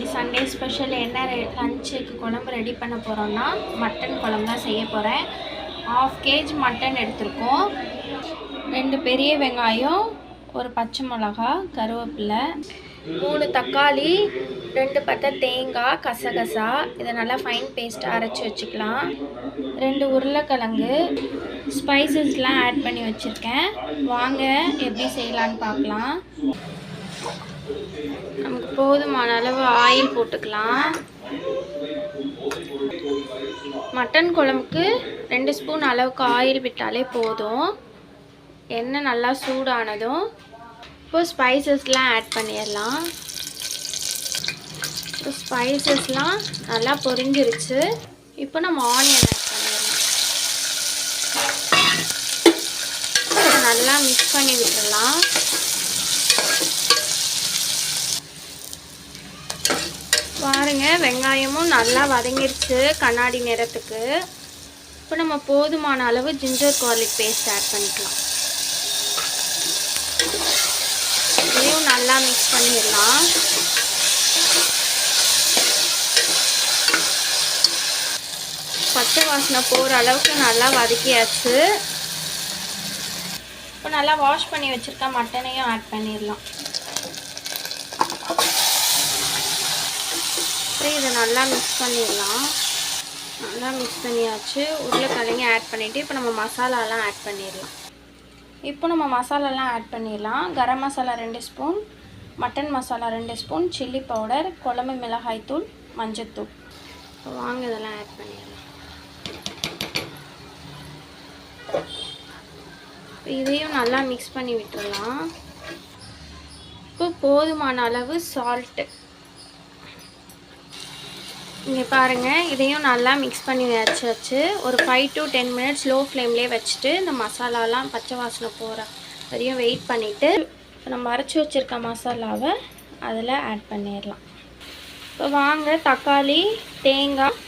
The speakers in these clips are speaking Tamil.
இன்றைக்கி சண்டே ஸ்பெஷல் என்ன லஞ்சுக்கு குழம்பு ரெடி பண்ண போகிறோன்னா மட்டன் குழம்பு தான் செய்ய போகிறேன். 1/2 kg மட்டன் எடுத்திருக்கோம். 2 பெரிய வெங்காயம், ஒரு பச்சை மிளகா, கருவேப்பிலை, 3 தக்காளி, 2 பட்டை தேங்காய், கசகசா இதை நல்லா ஃபைன் பேஸ்ட்டாக அரைச்சி வச்சுக்கலாம். 2 உருளைக்கிழங்கு, ஸ்பைசஸ்லாம் ஆட் பண்ணி வச்சுருக்கேன். வாங்க எப்படி செய்யலான்னு பார்க்கலாம். நமக்கு போதுமான அளவு ஆயில் போட்டுக்கலாம். மட்டன் குழம்புக்கு 2 ஸ்பூன் அளவுக்கு ஆயில் விட்டாலே போதும். எண்ணெய் நல்லா சூடானதும் இப்போ ஸ்பைசஸ்லாம் ஆட் பண்ணிடலாம். இப்போ ஸ்பைசஸ்லாம் நல்லா பொரிஞ்சிருச்சு. இப்போ நம்ம ஆனியன் ஆட் பண்ணிடலாம். நல்லா மிக்ஸ் பண்ணி விட்டுடலாம். பாருங்க, வெங்காயமும் நல்லா வதங்கிருச்சு கண்ணாடி நிறத்துக்கு. இப்போ நம்ம போதுமான அளவு ஜிஞ்சர் கார்லிக் பேஸ்ட் ஆட் பண்ணிக்கலாம். இதையும் நல்லா மிக்ஸ் பண்ணிடலாம். பச்சை வாசனை போகிற அளவுக்கு நல்லா வதக்கியாச்சு. இப்போ நல்லா வாஷ் பண்ணி வச்சுருக்க மட்டனையும் ஆட் பண்ணிடலாம். அப்புறம் இதை நல்லா மிக்ஸ் பண்ணிடலாம். நல்லா மிக்ஸ் பண்ணியாச்சு. உருளைக்கிழங்கு ஆட் பண்ணிவிட்டு இப்போ நம்ம மசாலாலாம் ஆட் பண்ணிடலாம். இப்போ நம்ம மசாலாலாம் ஆட் பண்ணிடலாம். Garam masala 2 spoon, mutton masala 2 spoon, chilli powder, குழம்பு மிளகாய் தூள், மஞ்சத்தூள். இப்போ வாங்க இதெல்லாம் ஆட் பண்ணிடலாம். இதையும் நல்லா மிக்ஸ் பண்ணி விட்டுடலாம். இப்போ போதுமான அளவு சால்ட்டு. இங்கே பாருங்கள், இதையும் நல்லா மிக்ஸ் பண்ணி வச்சாச்சு. ஒரு 5 to 10 minutes லோ ஃப்ளேம்லேயே வச்சுட்டு இந்த மசாலாலாம் பச்சை வாசனை போகிற வரையும் வெயிட் பண்ணிவிட்டு இப்போ நம்ம அரைச்சி வச்சுருக்க மசாலாவை அதில் ஆட் பண்ணிடலாம். இப்போ வாங்க தக்காளி, தேங்காய்,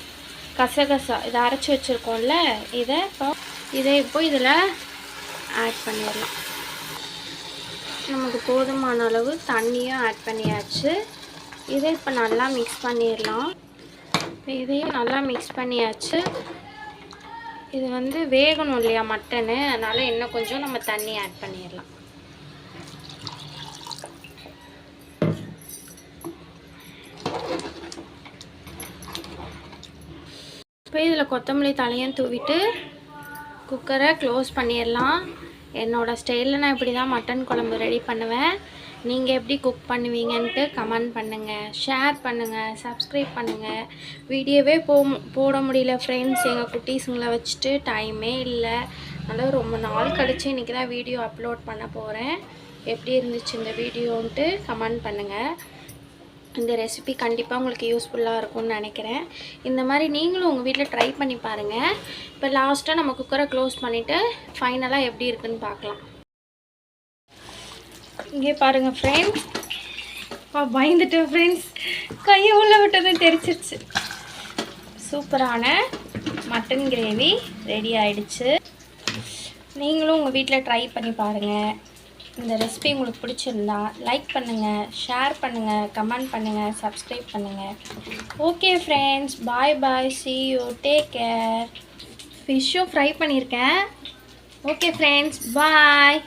கசகசா இதை அரைச்சி வச்சுருக்கோம்ல, இதை இப்போ இதில் ஆட் பண்ணிடலாம். நமக்கு போதுமான அளவு தண்ணியும் ஆட் பண்ணியாச்சு. இதை இப்போ நல்லா மிக்ஸ் பண்ணிடலாம். இதையும் நல்லா மிக்ஸ் பண்ணியாச்சு. இது வேகணும் இல்லையா மட்டனு, அதனால் இன்னும் கொஞ்சம் நம்ம தண்ணி ஆட் பண்ணிடலாம். இப்போ இதில் கொத்தமல்லி தலையும் தூவிட்டு குக்கரை க்ளோஸ் பண்ணிடலாம். என்னோடய ஸ்டைலில் நான் இப்படி தான் மட்டன் குழம்பு ரெடி பண்ணுவேன். நீங்கள் எப்படி குக் பண்ணுவீங்கன்ட்டு கமெண்ட் பண்ணுங்கள், ஷேர் பண்ணுங்கள், சப்ஸ்கிரைப் பண்ணுங்கள். வீடியோவே போட முடியல ஃப்ரெண்ட்ஸ், எங்கள் குட்டீஸுங்களை வச்சுட்டு டைமே இல்லை. அதனால் ரொம்ப நாள் கழிச்சு இன்றைக்கி தான் வீடியோ அப்லோட் பண்ண போகிறேன். எப்படி இருந்துச்சு இந்த வீடியோன்ட்டு கமெண்ட் பண்ணுங்கள். இந்த ரெசிபி கண்டிப்பாக உங்களுக்கு யூஸ்ஃபுல்லாக இருக்கும்னு நினைக்கிறேன். இந்த மாதிரி நீங்களும் உங்கள் வீட்டில் ட்ரை பண்ணி பாருங்கள். இப்போ லாஸ்ட்டாக நம்ம குக்கரை க்ளோஸ் பண்ணிவிட்டு ஃபைனலாக எப்படி இருக்குன்னு பார்க்கலாம். இங்கே பாருங்கள் ஃப்ரெண்ட்ஸ், பயந்துட்டேன் ஃப்ரெண்ட்ஸ், கையை உள்ள விட்டதும் தெரிச்சிருச்சு. சூப்பரான மட்டன் கிரேவி ரெடி ஆகிடுச்சு. நீங்களும் உங்கள் வீட்டில் ட்ரை பண்ணி பாருங்கள். இந்த ரெசிபி உங்களுக்கு பிடிச்சிருந்தா லைக் பண்ணுங்கள், ஷேர் பண்ணுங்கள், கமெண்ட் பண்ணுங்கள், சப்ஸ்கிரைப் பண்ணுங்கள். Okay friends, bye bye, see you, take care. ஃபிஷ்ஷும் ஃப்ரை பண்ணியிருக்கேன். ஓகே ஃப்ரெண்ட்ஸ், பாய்.